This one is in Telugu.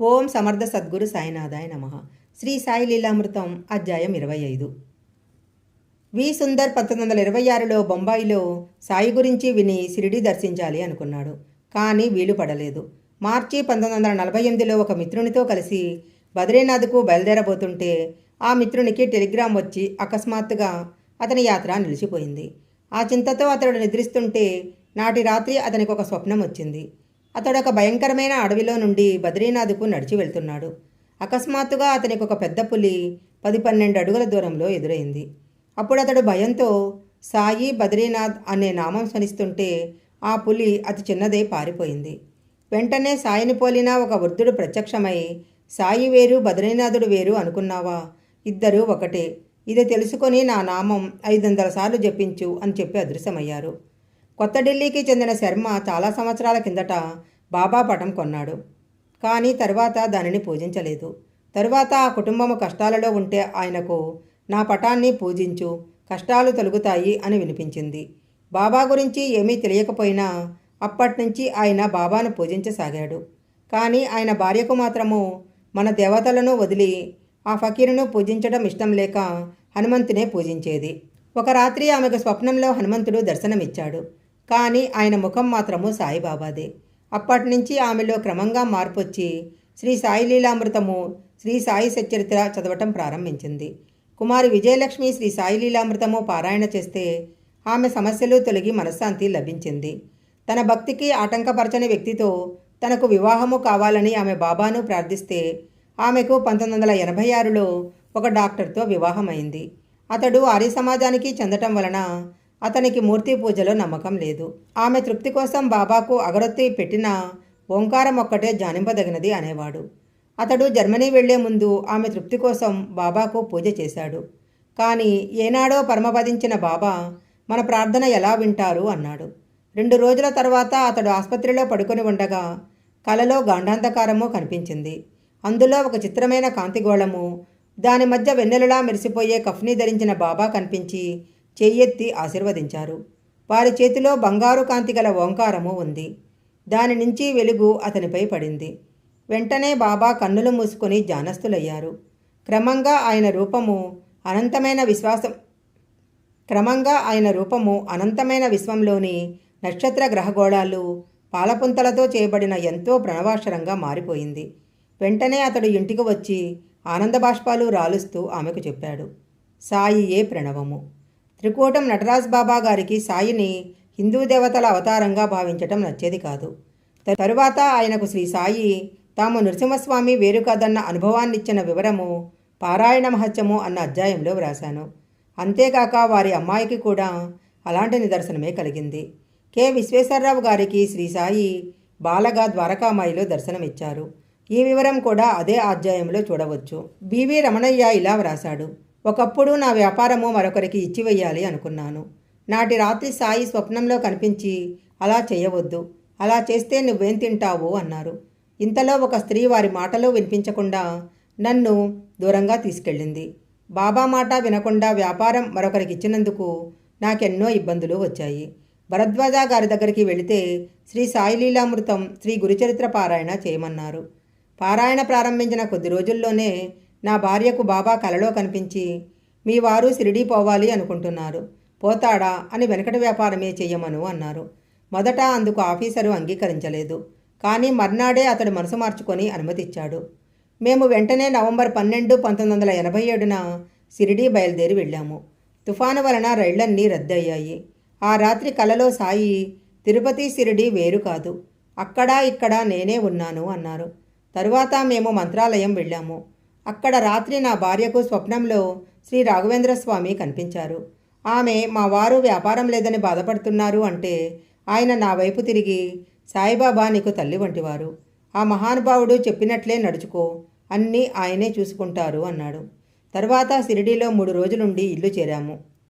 ఓం సమర్థ సద్గురు సాయినాథాయ నమః. శ్రీ సాయి లీలామృతం అధ్యాయం 25. వి సుందర్ 1926లో బొంబాయిలో సాయి గురించి విని షిరిడి దర్శించాలి అనుకున్నాడు. కానీ వీలు పడలేదు. మార్చి 1948లో ఒక మిత్రునితో కలిసి బద్రీనాథ్కు బయలుదేరబోతుంటే ఆ మిత్రునికి టెలిగ్రామ్ వచ్చి అకస్మాత్తుగా అతని యాత్ర నిలిచిపోయింది. ఆ చింతతో అతడు నిద్రిస్తుంటే నాటి రాత్రి అతనికి ఒక స్వప్నం వచ్చింది. అతడు ఒక భయంకరమైన అడవిలో నుండి బద్రీనాథ్కు నడిచి వెళ్తున్నాడు. అకస్మాత్తుగా అతనికి ఒక పెద్ద పులి 10-12 అడుగుల దూరంలో ఎదురైంది. అప్పుడు అతడు భయంతో సాయి బద్రీనాథ్ అనే నామం స్మరిస్తుంటే ఆ పులి అతి చిన్నదై పారిపోయింది. వెంటనే సాయిని పోలిన ఒక వృద్ధుడు ప్రత్యక్షమై, సాయి వేరు బద్రీనాథుడు వేరు అనుకున్నావా? ఇద్దరూ ఒకటే. ఇది తెలుసుకొని నా నామం 500 సార్లు జపించు అని చెప్పి అదృశ్యమయ్యారు. కొత్త ఢిల్లీకి చెందిన శర్మ చాలా సంవత్సరాల కిందట బాబా పటం కొన్నాడు. కానీ తర్వాత దానిని పూజించలేదు. తరువాత ఆ కుటుంబము కష్టాలలో ఉంటే ఆయనకు నా పటాన్ని పూజించు, కష్టాలు తొలగుతాయి అని వినిపించింది. బాబా గురించి ఏమీ తెలియకపోయినా అప్పటినుంచి ఆయన బాబాను పూజించసాగాడు. కానీ ఆయన భార్యకు మాత్రము మన దేవతలను వదిలి ఆ ఫకీరును పూజించడం ఇష్టం లేక హనుమంతునే పూజించేది. ఒక రాత్రి ఆమెకు స్వప్నంలో హనుమంతుడు దర్శనమిచ్చాడు. కానీ ఆయన ముఖం మాత్రము సాయిబాబాదే. అప్పటి నుంచి ఆమెలో క్రమంగా మార్పొచ్చి శ్రీ సాయి లీలామృతము, శ్రీ సాయి సచ్చరిత్ర చదవటం ప్రారంభించింది. కుమారి విజయలక్ష్మి శ్రీ సాయి లీలామృతము పారాయణ చేస్తే ఆమె సమస్యలు తొలగి మనశ్శాంతి లభించింది. తన భక్తికి ఆటంకపరచని వ్యక్తితో తనకు వివాహము కావాలని ఆమె బాబాను ప్రార్థిస్తే ఆమెకు 1986లో ఒక డాక్టర్తో వివాహమైంది. అతడు ఆర్య సమాజానికి చెందటం వలన అతనికి మూర్తి పూజలో నమ్మకం లేదు. ఆమె తృప్తి కోసం బాబాకు అగరొత్తి పెట్టిన ఓంకారం ఒక్కటే ధ్యానింపదగినది అనేవాడు. అతడు జర్మనీ వెళ్లే ముందు ఆమె తృప్తి కోసం బాబాకు పూజ చేశాడు. కానీ ఏనాడో పరమపదించిన బాబా మన ప్రార్థన ఎలా వింటారు అన్నాడు. 2 రోజుల తర్వాత అతడు ఆసుపత్రిలో పడుకొని ఉండగా కలలో గాంఢాంధకారము కనిపించింది. అందులో ఒక చిత్రమైన కాంతిగోళము, దాని మధ్య వెన్నెలలా మెరిసిపోయే కఫ్ని ధరించిన బాబా కనిపించి చెయ్యెత్తి ఆశీర్వదించారు. వారి చేతిలో బంగారు కాంతి గల ఓంకారము ఉంది. దాని నుంచి వెలుగు అతనిపై పడింది. వెంటనే బాబా కన్నులు మూసుకొని ధ్యానస్థులయ్యారు. క్రమంగా ఆయన రూపము అనంతమైన విశ్వంలోని నక్షత్ర గ్రహగోళాలు పాలపుంతలతో చేయబడిన ఎంతో ప్రణవాక్షరంగా మారిపోయింది. వెంటనే అతడు ఇంటికి వచ్చి ఆనంద బాష్పాలు రాలుస్తూ ఆమెకు చెప్పాడు, సాయియే ప్రణవము. త్రికూటం నటరాజ్ బాబా గారికి సాయిని హిందూ దేవతల అవతారంగా భావించటం నచ్చేది కాదు. తరువాత ఆయనకు శ్రీ సాయి తాము నృసింహస్వామి వేరు కాదన్న అనుభవాన్నిచ్చిన వివరము పారాయణ మహత్యము అన్న అధ్యాయంలో వ్రాశాను. అంతేకాక వారి అమ్మాయికి కూడా అలాంటి నిదర్శనమే కలిగింది. కె విశ్వేశ్వరరావు గారికి శ్రీ సాయి బాలగా ద్వారకామాయిలో దర్శనమిచ్చారు. ఈ వివరం కూడా అదే అధ్యాయంలో చూడవచ్చు. బివి రమణయ్య ఇలా వ్రాశాడు, ఒకప్పుడు నా వ్యాపారము మరొకరికి ఇచ్చివేయాలి అనుకున్నాను. నాటి రాత్రి సాయి స్వప్నంలో కనిపించి అలా చేయవద్దు, అలా చేస్తే నువ్వేం తింటావు అన్నారు. ఇంతలో ఒక స్త్రీ వారి మాటలు వినిపించకుండా నన్ను దూరంగా తీసుకెళ్ళింది. బాబా మాట వినకుండా వ్యాపారం మరొకరికి ఇచ్చినందుకు నాకెన్నో ఇబ్బందులు వచ్చాయి. భరద్వాజ గారి దగ్గరికి వెళితే శ్రీ సాయి లీలామృతం, శ్రీ గురుచరిత్ర పారాయణ చేయమన్నారు. పారాయణ ప్రారంభించిన కొద్ది రోజుల్లోనే నా భార్యకు బాబా కలలో కనిపించి, మీ వారు షిరిడీ పోవాలి అనుకుంటున్నారు, పోతాడా అని వెనకటి వ్యాపారమే చెయ్యమను అన్నారు. మొదట అందుకు ఆఫీసరు అంగీకరించలేదు. కానీ మర్నాడే అతడు మనసు మార్చుకొని అనుమతిచ్చాడు. మేము వెంటనే నవంబర్ 12, 1987న షిరిడీ బయలుదేరి వెళ్ళాము. తుఫాను వలన రైళ్లన్నీ రద్దయ్యాయి. ఆ రాత్రి కలలో సాయి తిరుపతి షిరిడీ వేరు కాదు, అక్కడా ఇక్కడ నేనే ఉన్నాను అన్నారు. తరువాత మేము మంత్రాలయం వెళ్ళాము. అక్కడ రాత్రి నా భార్యకు స్వప్నంలో శ్రీ రాఘవేంద్ర స్వామి కనిపించారు. ఆమె మా వారు వ్యాపారం లేదని బాధపడుతున్నారు అంటే ఆయన నా వైపు తిరిగి, సాయిబాబా నీకు తల్లి వంటివారు, ఆ మహానుభావుడు చెప్పినట్లే నడుచుకో, అన్నీ ఆయనే చూసుకుంటారు అన్నాడు. తర్వాత షిరిడీలో 3 రోజులుండి ఇల్లు చేరాము.